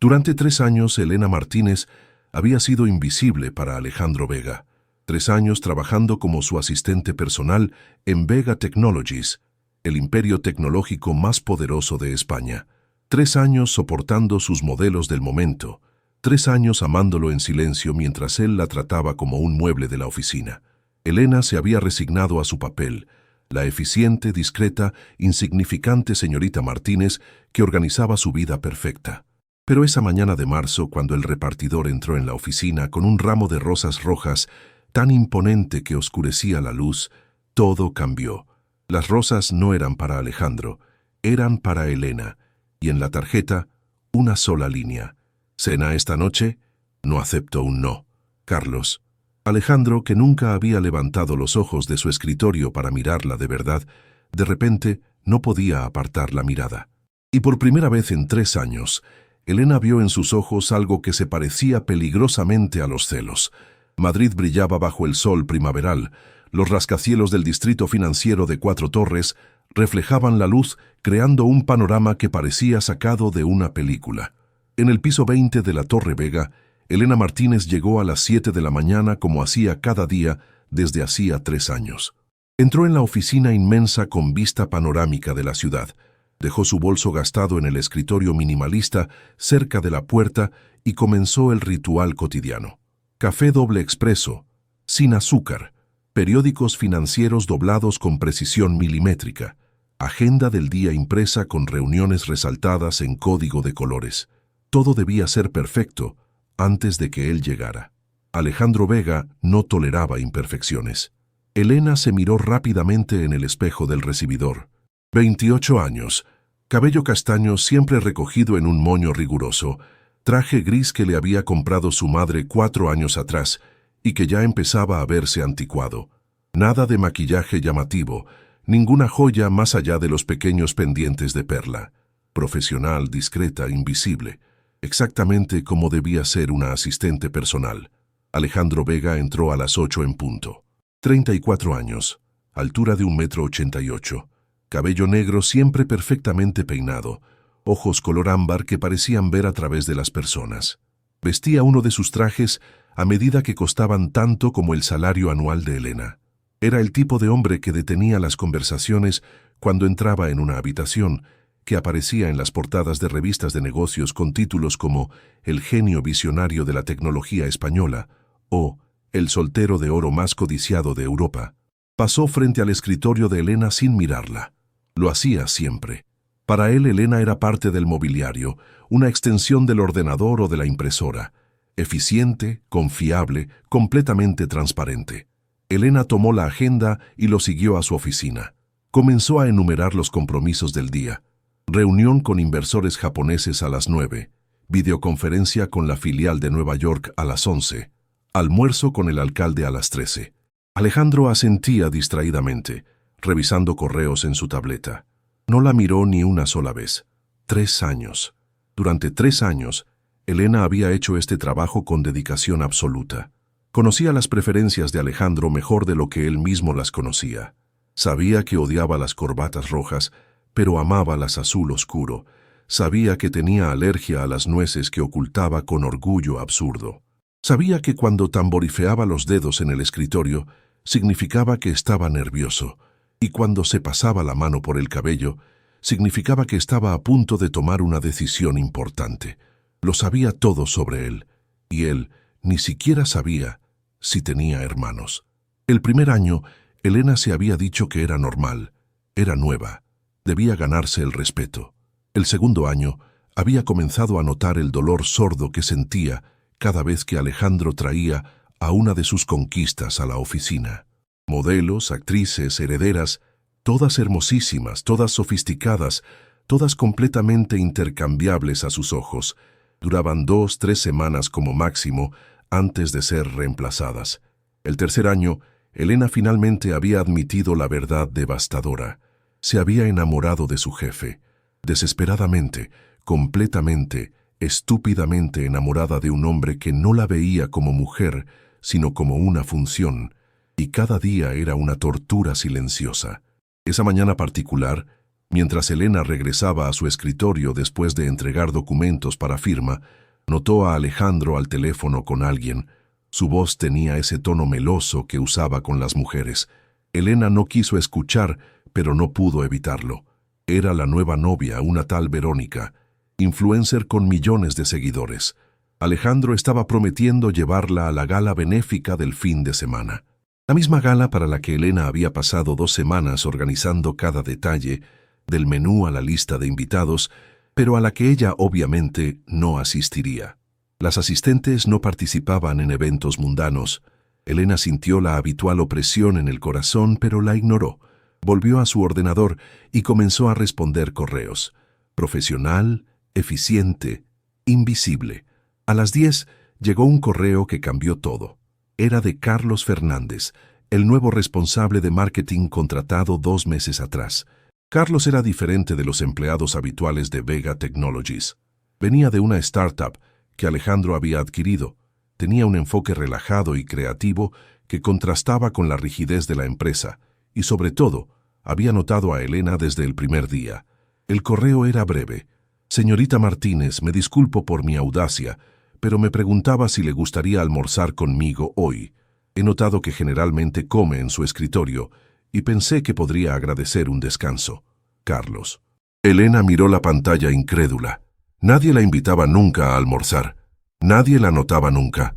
Durante 3 años, Elena Martínez había sido invisible para Alejandro Vega. 3 años trabajando como su asistente personal en Vega Technologies, el imperio tecnológico más poderoso de España. 3 años soportando sus modelos del momento. 3 años amándolo en silencio mientras él la trataba como un mueble de la oficina. Elena se había resignado a su papel, la eficiente, discreta, insignificante señorita Martínez que organizaba su vida perfecta. Pero esa mañana de marzo, cuando el repartidor entró en la oficina con un ramo de rosas rojas tan imponente que oscurecía la luz, todo cambió. Las rosas no eran para Alejandro, eran para Elena, y en la tarjeta, una sola línea. ¿Cena esta noche? No acepto un no. Carlos. Alejandro, que nunca había levantado los ojos de su escritorio para mirarla de verdad, de repente no podía apartar la mirada. Y por primera vez en 3 años, Elena vio en sus ojos algo que se parecía peligrosamente a los celos. Madrid brillaba bajo el sol primaveral. Los rascacielos del distrito financiero de 4 Torres reflejaban la luz, creando un panorama que parecía sacado de una película. En el piso 20 de la Torre Vega, Elena Martínez llegó a las 7 de la mañana como hacía cada día desde hacía 3 años. Entró en la oficina inmensa con vista panorámica de la ciudad. Dejó su bolso gastado en el escritorio minimalista cerca de la puerta y comenzó el ritual cotidiano. Café doble expreso, sin azúcar, periódicos financieros doblados con precisión milimétrica, agenda del día impresa con reuniones resaltadas en código de colores. Todo debía ser perfecto antes de que él llegara. Alejandro Vega no toleraba imperfecciones. Elena se miró rápidamente en el espejo del recibidor. 28 años, cabello castaño siempre recogido en un moño riguroso, traje gris que le había comprado su madre 4 años atrás y que ya empezaba a verse anticuado. Nada de maquillaje llamativo, ninguna joya más allá de los pequeños pendientes de perla. Profesional, discreta, invisible. Exactamente como debía ser una asistente personal. Alejandro Vega entró a las 8 en punto. 34 años, altura de 1,88 m, cabello negro siempre perfectamente peinado, ojos color ámbar que parecían ver a través de las personas. Vestía uno de sus trajes a medida que costaban tanto como el salario anual de Elena. Era el tipo de hombre que detenía las conversaciones cuando entraba en una habitación, que aparecía en las portadas de revistas de negocios con títulos como El genio visionario de la tecnología española o El soltero de oro más codiciado de Europa. Pasó frente al escritorio de Elena sin mirarla. Lo hacía siempre. Para él, Elena era parte del mobiliario, una extensión del ordenador o de la impresora. Eficiente, confiable, completamente transparente. Elena tomó la agenda y lo siguió a su oficina. Comenzó a enumerar los compromisos del día. Reunión con inversores japoneses a las 9, videoconferencia con la filial de Nueva York a las 11, almuerzo con el alcalde a las 13. Alejandro asentía distraídamente, revisando correos en su tableta. No la miró ni una sola vez. 3 años. Durante 3 años, Elena había hecho este trabajo con dedicación absoluta. Conocía las preferencias de Alejandro mejor de lo que él mismo las conocía. Sabía que odiaba las corbatas rojas, pero amaba las azul oscuro. Sabía que tenía alergia a las nueces que ocultaba con orgullo absurdo. Sabía que cuando tamborifeaba los dedos en el escritorio, significaba que estaba nervioso, y cuando se pasaba la mano por el cabello, significaba que estaba a punto de tomar una decisión importante. Lo sabía todo sobre él, y él ni siquiera sabía si tenía hermanos. El primer año, Elena se había dicho que era normal, era nueva. Debía ganarse el respeto. El segundo año, había comenzado a notar el dolor sordo que sentía cada vez que Alejandro traía a una de sus conquistas a la oficina. Modelos, actrices, herederas, todas hermosísimas, todas sofisticadas, todas completamente intercambiables a sus ojos. Duraban 2-3 semanas como máximo antes de ser reemplazadas. El tercer año, Elena finalmente había admitido la verdad devastadora. Se había enamorado de su jefe, desesperadamente, completamente, estúpidamente enamorada de un hombre que no la veía como mujer, sino como una función, y cada día era una tortura silenciosa. Esa mañana particular, Mientras Elena regresaba a su escritorio después de entregar documentos para firma, notó a Alejandro al teléfono con alguien. Su voz tenía ese tono meloso que usaba con las mujeres. Elena no quiso escuchar, pero no pudo evitarlo. Era la nueva novia, una tal Verónica, influencer con millones de seguidores. Alejandro estaba prometiendo llevarla a la gala benéfica del fin de semana. La misma gala para la que Elena había pasado 2 semanas organizando cada detalle, del menú a la lista de invitados, pero a la que ella obviamente no asistiría. Las asistentes no participaban en eventos mundanos. Elena sintió la habitual opresión en el corazón, pero la ignoró. Volvió a su ordenador y comenzó a responder correos. Profesional, eficiente, invisible. A las 10 llegó un correo que cambió todo. Era de Carlos Fernández, el nuevo responsable de marketing contratado 2 meses atrás. Carlos era diferente de los empleados habituales de Vega Technologies. Venía de una startup que Alejandro había adquirido. Tenía un enfoque relajado y creativo que contrastaba con la rigidez de la empresa, y sobre todo, había notado a Elena desde el primer día. El correo era breve. Señorita Martínez, me disculpo por mi audacia, pero me preguntaba si le gustaría almorzar conmigo hoy. He notado que generalmente come en su escritorio y pensé que podría agradecer un descanso. Carlos. Elena miró la pantalla incrédula. Nadie la invitaba nunca a almorzar. Nadie la notaba nunca.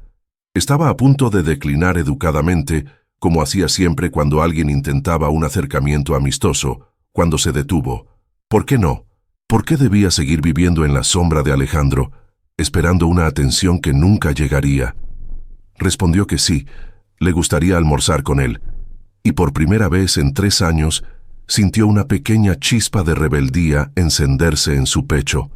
Estaba a punto de declinar educadamente, como hacía siempre cuando alguien intentaba un acercamiento amistoso, cuando se detuvo. ¿Por qué no? ¿Por qué debía seguir viviendo en la sombra de Alejandro, esperando una atención que nunca llegaría? Respondió que sí, le gustaría almorzar con él. Y por primera vez en 3 años, sintió una pequeña chispa de rebeldía encenderse en su pecho.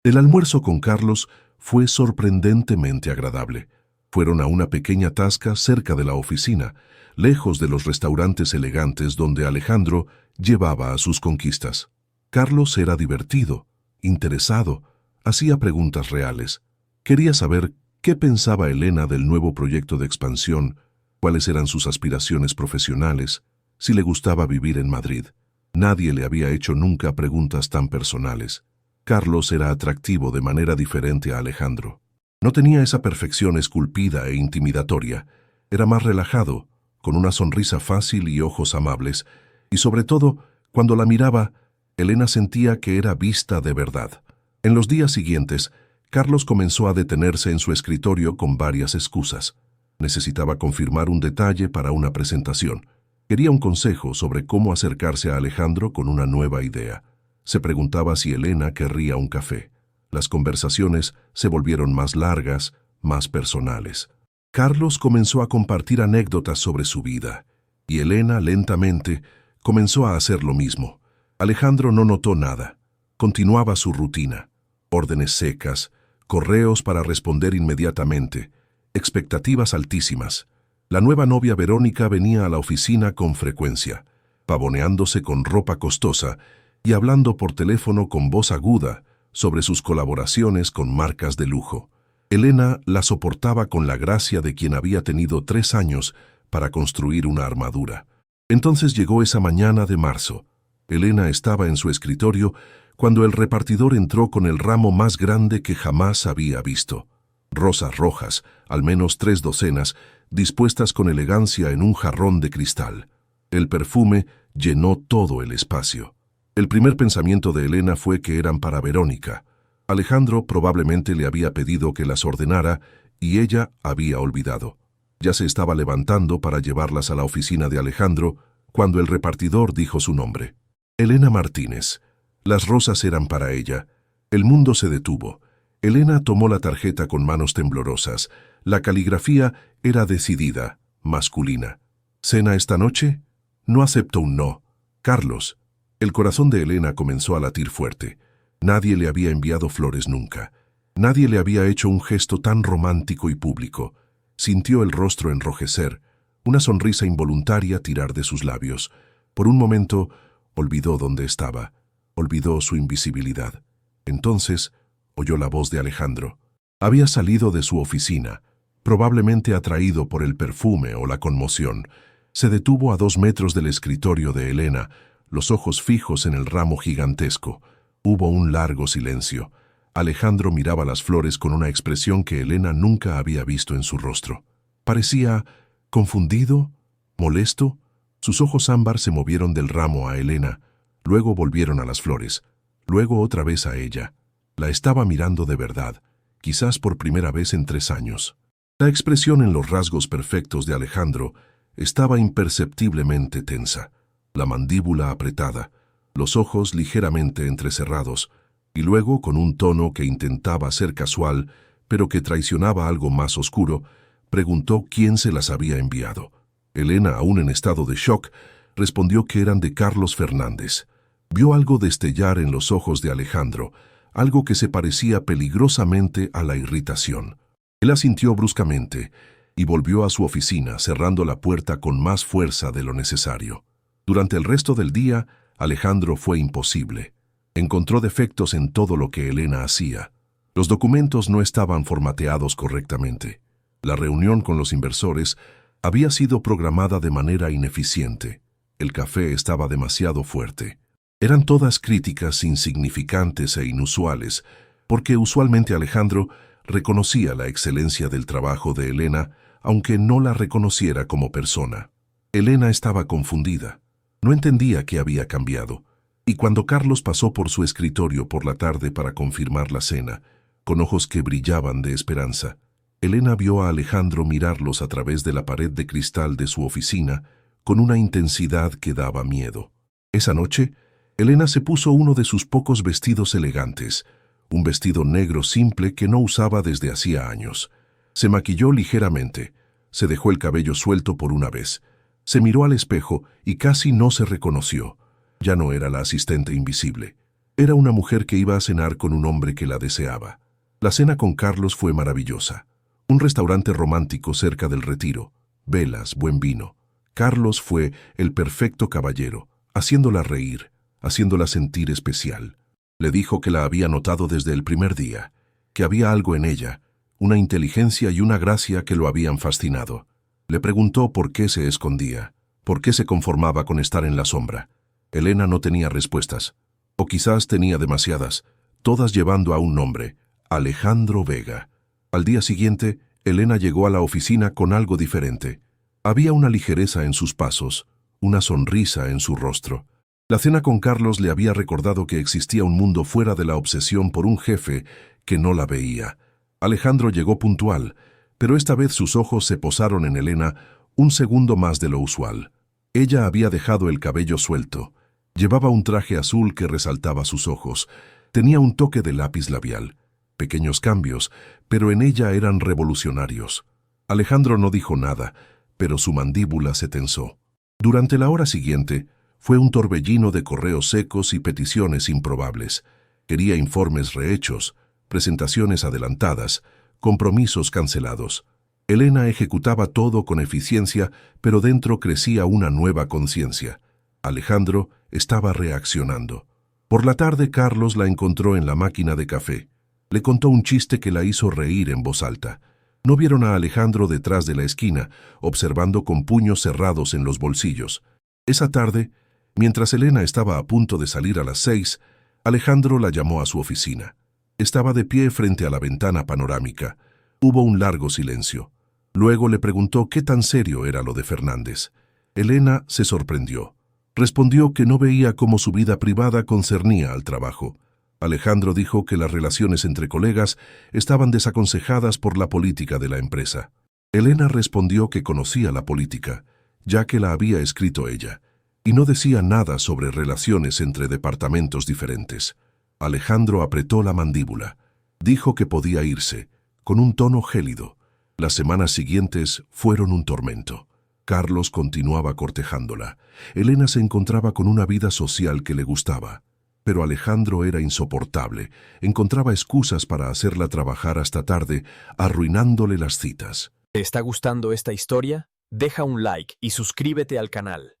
El almuerzo con Carlos fue sorprendentemente agradable. Fueron a una pequeña tasca cerca de la oficina, lejos de los restaurantes elegantes donde Alejandro llevaba a sus conquistas. Carlos era divertido, interesado, hacía preguntas reales. Quería saber qué pensaba Elena del nuevo proyecto de expansión, cuáles eran sus aspiraciones profesionales, si le gustaba vivir en Madrid. Nadie le había hecho nunca preguntas tan personales. Carlos era atractivo de manera diferente a Alejandro. No tenía esa perfección esculpida e intimidatoria. Era más relajado, con una sonrisa fácil y ojos amables, y sobre todo, cuando la miraba, Elena sentía que era vista de verdad. En los días siguientes, Carlos comenzó a detenerse en su escritorio con varias excusas. Necesitaba confirmar un detalle para una presentación. Quería un consejo sobre cómo acercarse a Alejandro con una nueva idea. Se preguntaba si Elena querría un café. Las conversaciones se volvieron más largas, más personales. Carlos comenzó a compartir anécdotas sobre su vida, y Elena, lentamente, comenzó a hacer lo mismo. Alejandro no notó nada. Continuaba su rutina. Órdenes secas, correos para responder inmediatamente, expectativas altísimas. La nueva novia Verónica venía a la oficina con frecuencia, pavoneándose con ropa costosa y hablando por teléfono con voz aguda sobre sus colaboraciones con marcas de lujo. Elena la soportaba con la gracia de quien había tenido 3 años para construir una armadura. Entonces llegó esa mañana de marzo. Elena estaba en su escritorio cuando el repartidor entró con el ramo más grande que jamás había visto. Rosas rojas, al menos 3 docenas, dispuestas con elegancia en un jarrón de cristal. El perfume llenó todo el espacio. El primer pensamiento de Elena fue que eran para Verónica. Alejandro probablemente le había pedido que las ordenara y ella había olvidado. Ya se estaba levantando para llevarlas a la oficina de Alejandro cuando el repartidor dijo su nombre. Elena Martínez. Las rosas eran para ella. El mundo se detuvo. Elena tomó la tarjeta con manos temblorosas. La caligrafía era decidida, masculina. ¿Cena esta noche? No acepto un no. Carlos. El corazón de Elena comenzó a latir fuerte. Nadie le había enviado flores nunca. Nadie le había hecho un gesto tan romántico y público. Sintió el rostro enrojecer, una sonrisa involuntaria tirar de sus labios. Por un momento, olvidó dónde estaba. Olvidó su invisibilidad. Entonces, oyó la voz de Alejandro. Había salido de su oficina, probablemente atraído por el perfume o la conmoción. Se detuvo a 2 metros del escritorio de Elena, los ojos fijos en el ramo gigantesco. Hubo un largo silencio. Alejandro miraba las flores con una expresión que Elena nunca había visto en su rostro. Parecía confundido, molesto. Sus ojos ámbar se movieron del ramo a Elena, luego volvieron a las flores, luego otra vez a ella. La estaba mirando de verdad, quizás por primera vez en 3 años. La expresión en los rasgos perfectos de Alejandro estaba imperceptiblemente tensa, la mandíbula apretada, los ojos ligeramente entrecerrados, y luego, con un tono que intentaba ser casual, pero que traicionaba algo más oscuro, preguntó quién se las había enviado. Elena, aún en estado de shock, respondió que eran de Carlos Fernández. Vio algo destellar en los ojos de Alejandro, algo que se parecía peligrosamente a la irritación. Él asintió bruscamente y volvió a su oficina, cerrando la puerta con más fuerza de lo necesario. Durante el resto del día, Alejandro fue imposible. Encontró defectos en todo lo que Elena hacía. Los documentos no estaban formateados correctamente. La reunión con los inversores había sido programada de manera ineficiente. El café estaba demasiado fuerte. Eran todas críticas insignificantes e inusuales, porque usualmente Alejandro reconocía la excelencia del trabajo de Elena, aunque no la reconociera como persona. Elena estaba confundida. No entendía qué había cambiado. Y cuando Carlos pasó por su escritorio por la tarde para confirmar la cena, con ojos que brillaban de esperanza, Elena vio a Alejandro mirarlos a través de la pared de cristal de su oficina con una intensidad que daba miedo. Esa noche, Elena se puso uno de sus pocos vestidos elegantes, un vestido negro simple que no usaba desde hacía años. Se maquilló ligeramente, se dejó el cabello suelto por una vez, se miró al espejo y casi no se reconoció. Ya no era la asistente invisible. Era una mujer que iba a cenar con un hombre que la deseaba. La cena con Carlos fue maravillosa. Un restaurante romántico cerca del Retiro, velas, buen vino. Carlos fue el perfecto caballero, haciéndola reír, haciéndola sentir especial. Le dijo que la había notado desde el primer día, que había algo en ella, una inteligencia y una gracia que lo habían fascinado. Le preguntó por qué se escondía, por qué se conformaba con estar en la sombra. Elena no tenía respuestas, o quizás tenía demasiadas, todas llevando a un nombre, Alejandro Vega. Al día siguiente, Elena llegó a la oficina con algo diferente. Había una ligereza en sus pasos, una sonrisa en su rostro. La cena con Carlos le había recordado que existía un mundo fuera de la obsesión por un jefe que no la veía. Alejandro llegó puntual, pero esta vez sus ojos se posaron en Elena un segundo más de lo usual. Ella había dejado el cabello suelto. Llevaba un traje azul que resaltaba sus ojos. Tenía un toque de lápiz labial. Pequeños cambios, pero en ella eran revolucionarios. Alejandro no dijo nada, pero su mandíbula se tensó. Durante la hora siguiente, fue un torbellino de correos secos y peticiones improbables. Quería informes rehechos, presentaciones adelantadas, compromisos cancelados. Elena ejecutaba todo con eficiencia, pero dentro crecía una nueva conciencia. Alejandro estaba reaccionando. Por la tarde, Carlos la encontró en la máquina de café. Le contó un chiste que la hizo reír en voz alta. No vieron a Alejandro detrás de la esquina, observando con puños cerrados en los bolsillos. Esa tarde, mientras Elena estaba a punto de salir a las 6, Alejandro la llamó a su oficina. Estaba de pie frente a la ventana panorámica. Hubo un largo silencio. Luego le preguntó qué tan serio era lo de Fernández. Elena se sorprendió. Respondió que no veía cómo su vida privada concernía al trabajo. Alejandro dijo que las relaciones entre colegas estaban desaconsejadas por la política de la empresa. Elena respondió que conocía la política, ya que la había escrito ella, y no decía nada sobre relaciones entre departamentos diferentes. Alejandro apretó la mandíbula. Dijo que podía irse, con un tono gélido. Las semanas siguientes fueron un tormento. Carlos continuaba cortejándola. Elena se encontraba con una vida social que le gustaba. Pero Alejandro era insoportable. Encontraba excusas para hacerla trabajar hasta tarde, arruinándole las citas. ¿Te está gustando esta historia? Deja un like y suscríbete al canal.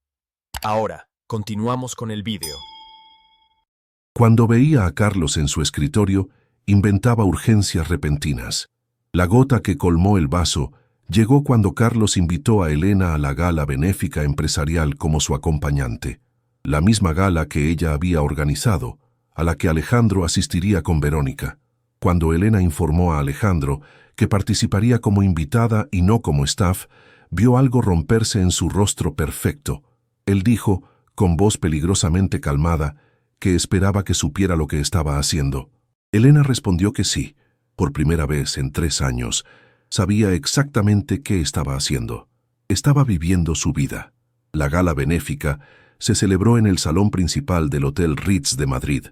Ahora, continuamos con el vídeo. Cuando veía a Carlos en su escritorio, inventaba urgencias repentinas. La gota que colmó el vaso llegó cuando Carlos invitó a Elena a la gala benéfica empresarial como su acompañante. la misma gala que ella había organizado, a la que Alejandro asistiría con Verónica. Cuando Elena informó a Alejandro que participaría como invitada y no como staff, vio algo romperse en su rostro perfecto. Él dijo, con voz peligrosamente calmada, que esperaba que supiera lo que estaba haciendo. Elena respondió que sí. Por primera vez en 3 años, sabía exactamente qué estaba haciendo. Estaba viviendo su vida. La gala benéfica se celebró en el salón principal del Hotel Ritz de Madrid,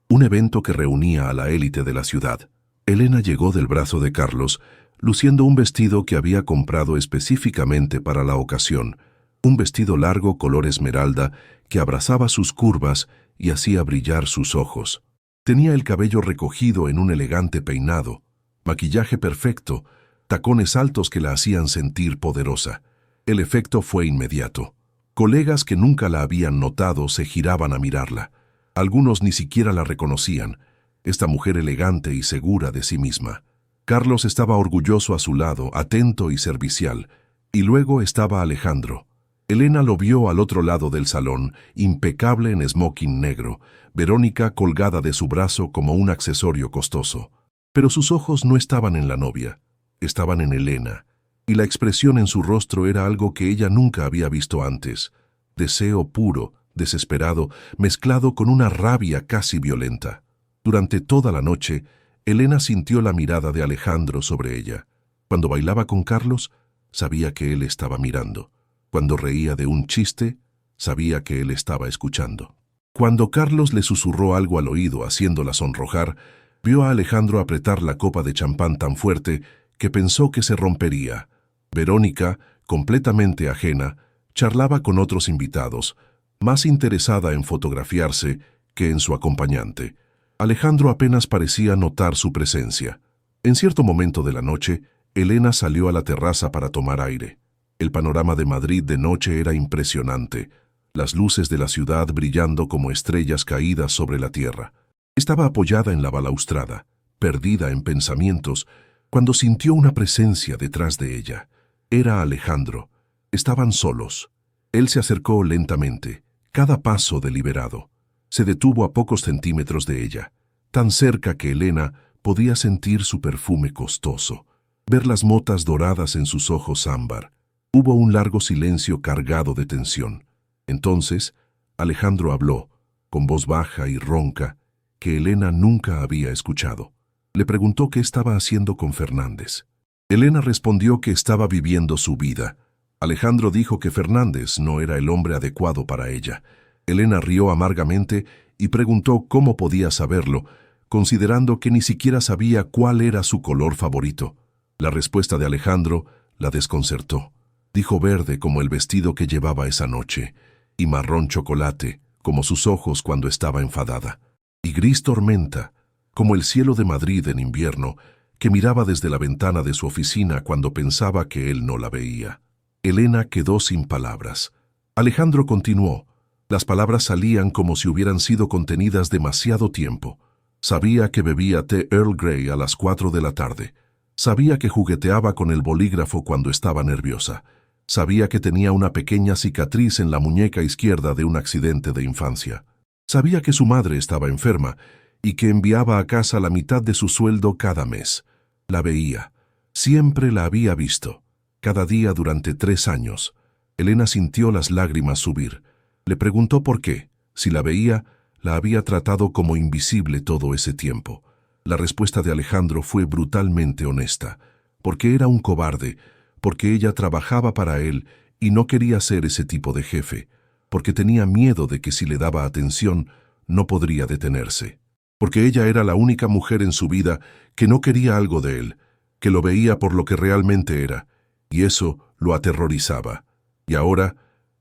un evento que reunía a la élite de la ciudad. Elena llegó del brazo de Carlos, luciendo un vestido que había comprado específicamente para la ocasión, un vestido largo color esmeralda que abrazaba sus curvas y hacía brillar sus ojos. Tenía el cabello recogido en un elegante peinado, maquillaje perfecto, tacones altos que la hacían sentir poderosa. El efecto fue inmediato. Colegas que nunca la habían notado se giraban a mirarla. Algunos ni siquiera la reconocían, esta mujer elegante y segura de sí misma. Carlos estaba orgulloso a su lado, atento y servicial, y luego estaba Alejandro. Elena lo vio al otro lado del salón, impecable en smoking negro, Verónica colgada de su brazo como un accesorio costoso. Pero sus ojos no estaban en la novia, estaban en Elena, y la expresión en su rostro era algo que ella nunca había visto antes. Deseo puro, desesperado, mezclado con una rabia casi violenta. Durante toda la noche, Elena sintió la mirada de Alejandro sobre ella. Cuando bailaba con Carlos, sabía que él estaba mirando. Cuando reía de un chiste, sabía que él estaba escuchando. Cuando Carlos le susurró algo al oído haciéndola sonrojar, vio a Alejandro apretar la copa de champán tan fuerte que pensó que se rompería. Verónica, completamente ajena, charlaba con otros invitados, más interesada en fotografiarse que en su acompañante. Alejandro apenas parecía notar su presencia. En cierto momento de la noche, Elena salió a la terraza para tomar aire. El panorama de Madrid de noche era impresionante, las luces de la ciudad brillando como estrellas caídas sobre la tierra. Estaba apoyada en la balaustrada, perdida en pensamientos, cuando sintió una presencia detrás de ella. Era Alejandro. Estaban solos. Él se acercó lentamente, cada paso deliberado. Se detuvo a pocos centímetros de ella, tan cerca que Elena podía sentir su perfume costoso, ver las motas doradas en sus ojos ámbar. Hubo un largo silencio cargado de tensión. Entonces, Alejandro habló, con voz baja y ronca, que Elena nunca había escuchado. Le preguntó qué estaba haciendo con Fernández. Elena respondió que estaba viviendo su vida. Alejandro dijo que Fernández no era el hombre adecuado para ella. Elena rió amargamente y preguntó cómo podía saberlo, considerando que ni siquiera sabía cuál era su color favorito. La respuesta de Alejandro la desconcertó. Dijo verde como el vestido que llevaba esa noche, y marrón chocolate, como sus ojos cuando estaba enfadada, y gris tormenta, como el cielo de Madrid en invierno, que miraba desde la ventana de su oficina cuando pensaba que él no la veía. Elena quedó sin palabras. Alejandro continuó. Las palabras salían como si hubieran sido contenidas demasiado tiempo. Sabía que bebía té Earl Grey a las 4 de la tarde. Sabía que jugueteaba con el bolígrafo cuando estaba nerviosa. Sabía que tenía una pequeña cicatriz en la muñeca izquierda de un accidente de infancia. Sabía que su madre estaba enferma y que enviaba a casa la mitad de su sueldo cada mes. La veía. Siempre la había visto. Cada día durante 3 años. Elena sintió las lágrimas subir. Le preguntó por qué. Si la veía, la había tratado como invisible todo ese tiempo. La respuesta de Alejandro fue brutalmente honesta. Porque era un cobarde, porque ella trabajaba para él y no quería ser ese tipo de jefe, porque tenía miedo de que si le daba atención, no podría detenerse. Porque ella era la única mujer en su vida que no quería algo de él, que lo veía por lo que realmente era, y eso lo aterrorizaba. Y ahora,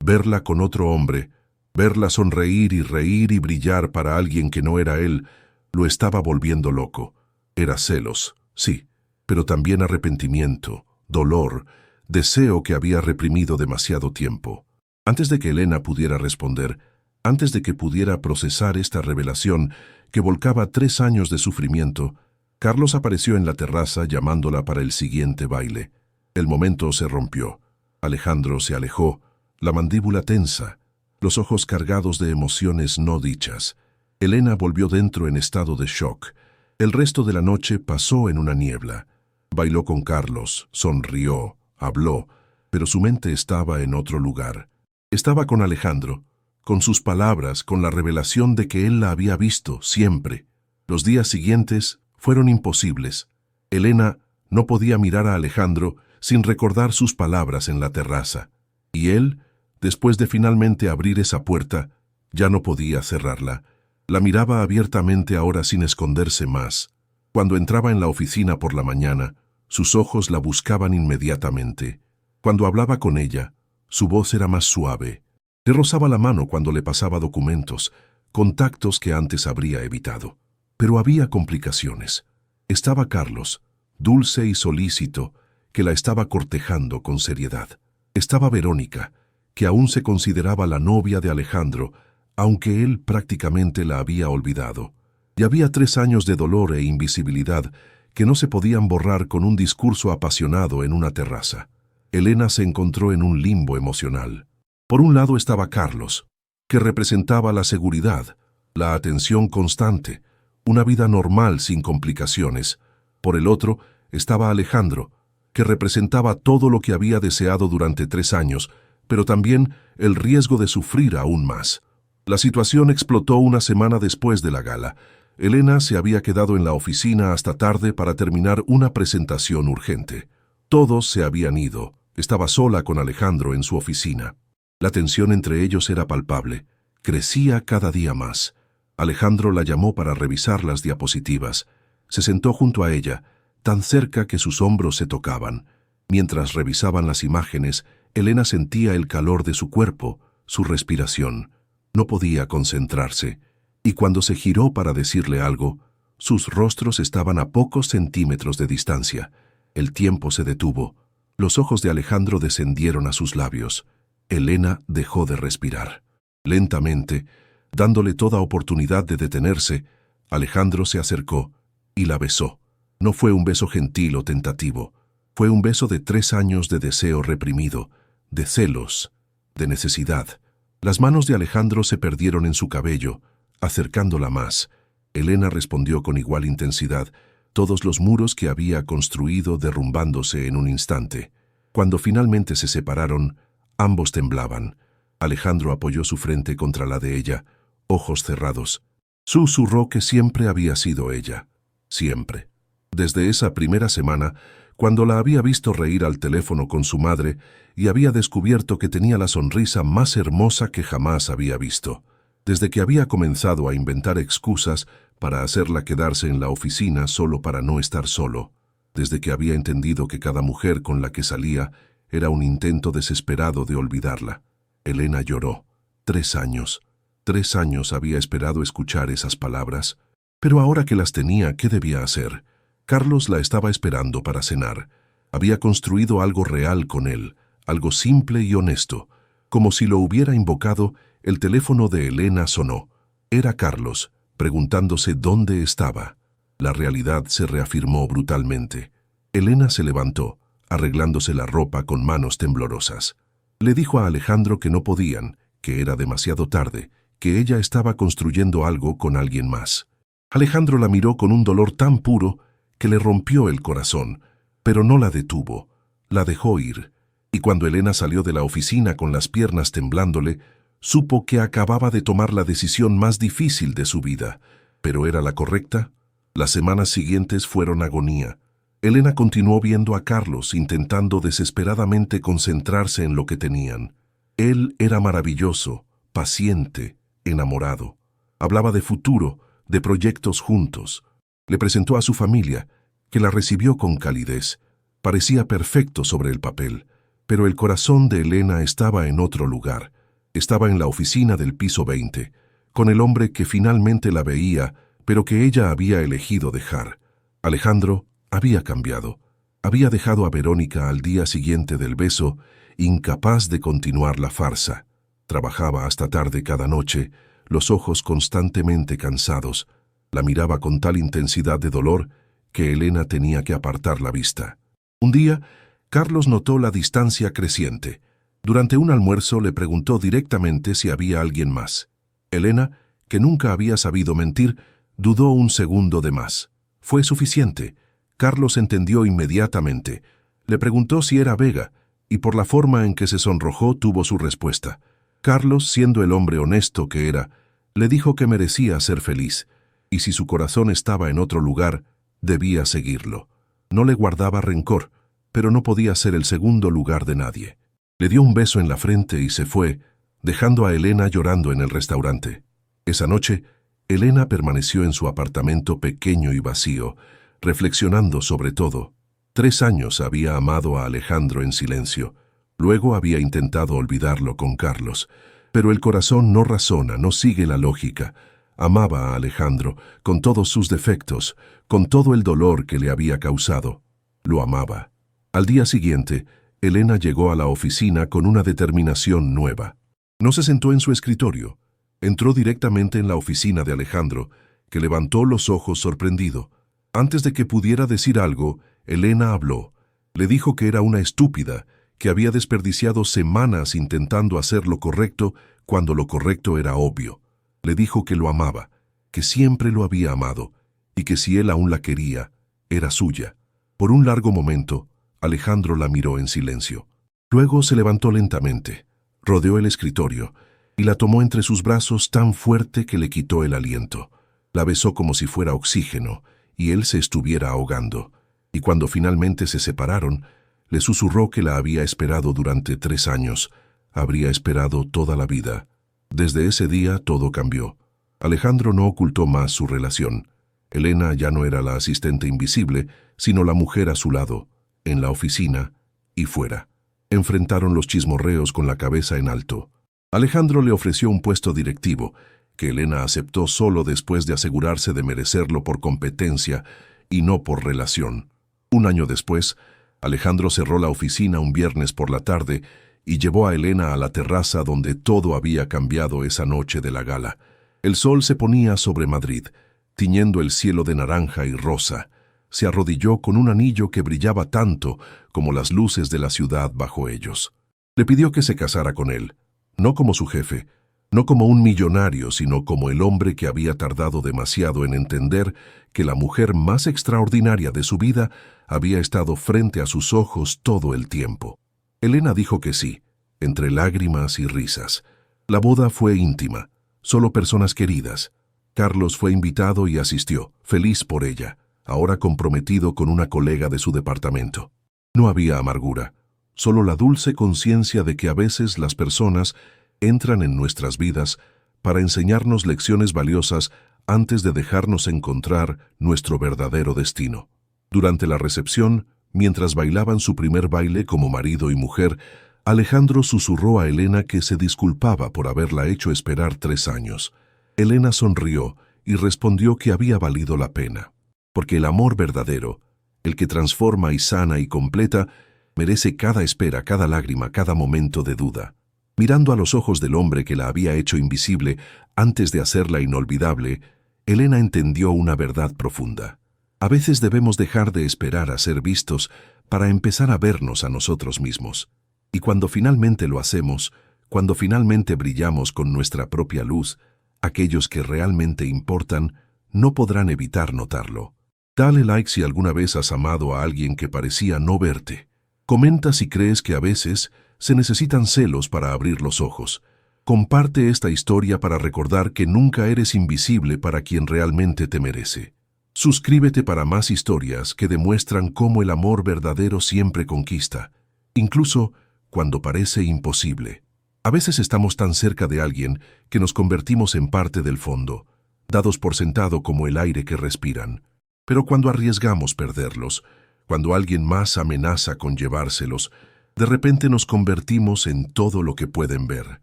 verla con otro hombre, verla sonreír y brillar para alguien que no era él, lo estaba volviendo loco. Era celos, sí, pero también arrepentimiento, dolor, deseo que había reprimido demasiado tiempo. Antes de que Elena pudiera responder, antes de que pudiera procesar esta revelación que volcaba 3 años de sufrimiento, Carlos apareció en la terraza llamándola para el siguiente baile. El momento se rompió. Alejandro se alejó, la mandíbula tensa, los ojos cargados de emociones no dichas. Elena volvió dentro en estado de shock. El resto de la noche pasó en una niebla. Bailó con Carlos, sonrió, habló, pero su mente estaba en otro lugar. Estaba con Alejandro, con sus palabras, con la revelación de que él la había visto siempre. Los días siguientes fueron imposibles. Elena no podía mirar a Alejandro sin recordar sus palabras en la terraza. Y él, después de finalmente abrir esa puerta, ya no podía cerrarla. La miraba abiertamente ahora sin esconderse más. Cuando entraba en la oficina por la mañana, sus ojos la buscaban inmediatamente. Cuando hablaba con ella, su voz era más suave. Le rozaba la mano cuando le pasaba documentos, contactos que antes habría evitado. Pero había complicaciones. Estaba Carlos, dulce y solícito, que la estaba cortejando con seriedad. Estaba Verónica, que aún se consideraba la novia de Alejandro, aunque él prácticamente la había olvidado. Y había 3 años de dolor e invisibilidad que no se podían borrar con un discurso apasionado en una terraza. Elena se encontró en un limbo emocional. Por un lado estaba Carlos, que representaba la seguridad, la atención constante, una vida normal sin complicaciones. Por el otro estaba Alejandro, que representaba todo lo que había deseado durante 3 años, pero también el riesgo de sufrir aún más. La situación explotó una semana después de la gala. Elena se había quedado en la oficina hasta tarde para terminar una presentación urgente. Todos se habían ido. Estaba sola con Alejandro en su oficina. La tensión entre ellos era palpable. Crecía cada día más. Alejandro la llamó para revisar las diapositivas. Se sentó junto a ella, tan cerca que sus hombros se tocaban. Mientras revisaban las imágenes, Elena sentía el calor de su cuerpo, su respiración. No podía concentrarse, y cuando se giró para decirle algo, sus rostros estaban a pocos centímetros de distancia. El tiempo se detuvo. Los ojos de Alejandro descendieron a sus labios. Elena dejó de respirar. Lentamente, dándole toda oportunidad de detenerse, Alejandro se acercó y la besó. No fue un beso gentil o tentativo. Fue un beso de 3 años de deseo reprimido, de celos, de necesidad. Las manos de Alejandro se perdieron en su cabello, acercándola más. Elena respondió con igual intensidad, todos los muros que había construido derrumbándose en un instante. Cuando finalmente se separaron, ambos temblaban. Alejandro apoyó su frente contra la de ella, ojos cerrados. Susurró que siempre había sido ella. Siempre. Desde esa primera semana, cuando la había visto reír al teléfono con su madre y había descubierto que tenía la sonrisa más hermosa que jamás había visto. Desde que había comenzado a inventar excusas para hacerla quedarse en la oficina solo para no estar solo. Desde que había entendido que cada mujer con la que salía era un intento desesperado de olvidarla. Elena lloró. 3 años. 3 años había esperado escuchar esas palabras. Pero ahora que las tenía, ¿qué debía hacer? Carlos la estaba esperando para cenar. Había construido algo real con él, algo simple y honesto. Como si lo hubiera invocado, el teléfono de Elena sonó. Era Carlos, preguntándose dónde estaba. La realidad se reafirmó brutalmente. Elena se levantó, arreglándose la ropa con manos temblorosas. Le dijo a Alejandro que no podían, que era demasiado tarde, que ella estaba construyendo algo con alguien más. Alejandro la miró con un dolor tan puro que le rompió el corazón, pero no la detuvo, la dejó ir. Y cuando Elena salió de la oficina con las piernas temblándole, supo que acababa de tomar la decisión más difícil de su vida. ¿Pero era la correcta? Las semanas siguientes fueron agonía. Elena continuó viendo a Carlos intentando desesperadamente concentrarse en lo que tenían. Él era maravilloso, paciente, enamorado. Hablaba de futuro, de proyectos juntos. Le presentó a su familia, que la recibió con calidez. Parecía perfecto sobre el papel, pero el corazón de Elena estaba en otro lugar. Estaba en la oficina del piso 20, con el hombre que finalmente la veía, pero que ella había elegido dejar. Alejandro había cambiado. Había dejado a Verónica al día siguiente del beso, incapaz de continuar la farsa. Trabajaba hasta tarde cada noche, los ojos constantemente cansados. La miraba con tal intensidad de dolor que Elena tenía que apartar la vista. Un día, Carlos notó la distancia creciente. Durante un almuerzo le preguntó directamente si había alguien más. Elena, que nunca había sabido mentir, dudó un segundo de más. Fue suficiente. Carlos entendió inmediatamente. Le preguntó si era Vega, y por la forma en que se sonrojó tuvo su respuesta. Carlos, siendo el hombre honesto que era, le dijo que merecía ser feliz, y si su corazón estaba en otro lugar, debía seguirlo. No le guardaba rencor, pero no podía ser el segundo lugar de nadie. Le dio un beso en la frente y se fue, dejando a Elena llorando en el restaurante. Esa noche, Elena permaneció en su apartamento pequeño y vacío, reflexionando sobre todo. 3 años había amado a Alejandro en silencio. Luego había intentado olvidarlo con Carlos. Pero el corazón no razona, no sigue la lógica. Amaba a Alejandro, con todos sus defectos, con todo el dolor que le había causado. Lo amaba. Al día siguiente, Elena llegó a la oficina con una determinación nueva. No se sentó en su escritorio. Entró directamente en la oficina de Alejandro, que levantó los ojos sorprendido. Antes de que pudiera decir algo, Elena habló. Le dijo que era una estúpida, que había desperdiciado semanas intentando hacer lo correcto cuando lo correcto era obvio. Le dijo que lo amaba, que siempre lo había amado, y que si él aún la quería, era suya. Por un largo momento, Alejandro la miró en silencio. Luego se levantó lentamente, rodeó el escritorio, y la tomó entre sus brazos tan fuerte que le quitó el aliento. La besó como si fuera oxígeno, y él se estuviera ahogando. Y cuando finalmente se separaron, le susurró que la había esperado durante 3 años, habría esperado toda la vida. Desde ese día todo cambió. Alejandro no ocultó más su relación. Elena ya no era la asistente invisible, sino la mujer a su lado, en la oficina y fuera. Enfrentaron los chismorreos con la cabeza en alto. Alejandro le ofreció un puesto directivo, que Elena aceptó solo después de asegurarse de merecerlo por competencia y no por relación. Un año después, Alejandro cerró la oficina un viernes por la tarde y llevó a Elena a la terraza donde todo había cambiado esa noche de la gala. El sol se ponía sobre Madrid, tiñendo el cielo de naranja y rosa. Se arrodilló con un anillo que brillaba tanto como las luces de la ciudad bajo ellos. Le pidió que se casara con él, no como su jefe, no como un millonario, sino como el hombre que había tardado demasiado en entender que la mujer más extraordinaria de su vida había estado frente a sus ojos todo el tiempo. Elena dijo que sí, entre lágrimas y risas. La boda fue íntima, solo personas queridas. Carlos fue invitado y asistió, feliz por ella, ahora comprometido con una colega de su departamento. No había amargura, solo la dulce conciencia de que a veces las personas entran en nuestras vidas para enseñarnos lecciones valiosas antes de dejarnos encontrar nuestro verdadero destino. Durante la recepción, mientras bailaban su primer baile como marido y mujer, Alejandro susurró a Elena que se disculpaba por haberla hecho esperar 3 años. Elena sonrió y respondió que había valido la pena, porque el amor verdadero, el que transforma y sana y completa, merece cada espera, cada lágrima, cada momento de duda. Mirando a los ojos del hombre que la había hecho invisible antes de hacerla inolvidable, Elena entendió una verdad profunda. A veces debemos dejar de esperar a ser vistos para empezar a vernos a nosotros mismos. Y cuando finalmente lo hacemos, cuando finalmente brillamos con nuestra propia luz, aquellos que realmente importan no podrán evitar notarlo. Dale like si alguna vez has amado a alguien que parecía no verte. Comenta si crees que a veces se necesitan celos para abrir los ojos. Comparte esta historia para recordar que nunca eres invisible para quien realmente te merece. Suscríbete para más historias que demuestran cómo el amor verdadero siempre conquista, incluso cuando parece imposible. A veces estamos tan cerca de alguien que nos convertimos en parte del fondo, dados por sentado como el aire que respiran. Pero cuando arriesgamos perderlos, cuando alguien más amenaza con llevárselos, de repente nos convertimos en todo lo que pueden ver,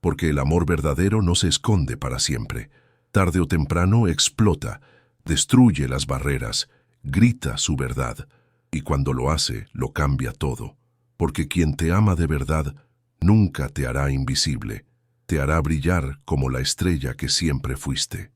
porque el amor verdadero no se esconde para siempre. Tarde o temprano explota, destruye las barreras, grita su verdad, y cuando lo hace, lo cambia todo. Porque quien te ama de verdad nunca te hará invisible, te hará brillar como la estrella que siempre fuiste.